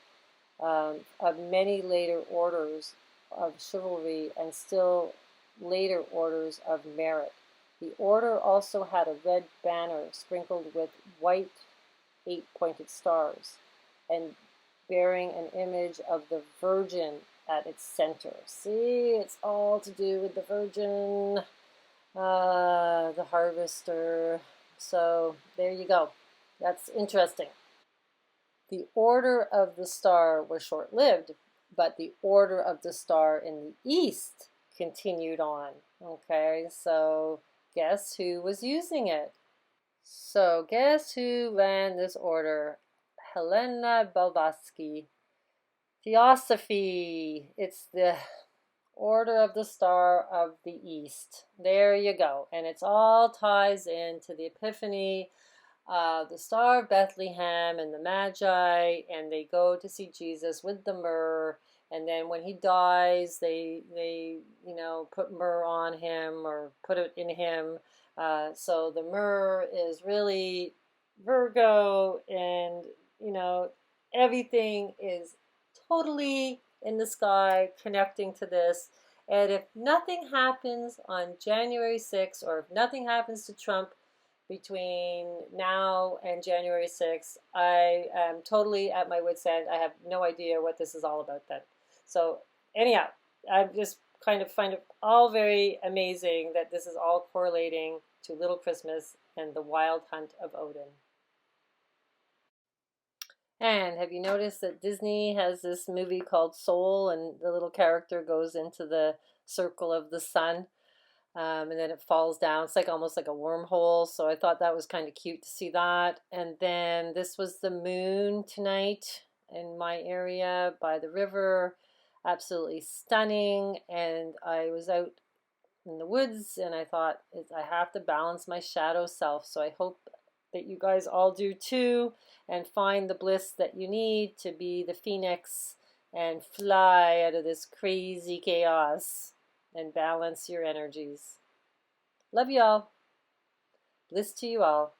of many later orders of chivalry and still later orders of merit. The order also had a red banner sprinkled with white 8-pointed stars and bearing an image of the Virgin at its center. See, it's all to do with the Virgin. The harvester. So there you go. That's interesting. The Order of the Star was short-lived, but the Order of the Star in the East continued on. Okay, so guess who was using it? So guess who ran this order? Helena Blavatsky. Theosophy. It's the Order of the Star of the East. There you go. And it's all ties into the Epiphany, the Star of Bethlehem and the Magi, and they go to see Jesus with the myrrh. And then when he dies, they put myrrh on him or put it in him. So the myrrh is really Virgo, and everything is totally in the sky connecting to this. And if nothing happens on January 6th, or if nothing happens to Trump between now and January 6th, I am totally at my wit's end. I have no idea what this is all about then. So anyhow, I just kind of find it all very amazing that this is all correlating to Little Christmas and the Wild Hunt of Odin. And have you noticed that Disney has this movie called Soul, and the little character goes into the circle of the sun? and then it falls down. It's like almost like a wormhole. So I thought that was kind of cute to see that. And then this was the moon tonight in my area by the river. Absolutely stunning. And I was out in the woods and I thought I have to balance my shadow self. So I hope that you guys all do too and find the bliss that you need to be the phoenix and fly out of this crazy chaos and balance your energies. Love you all. Bliss to you all.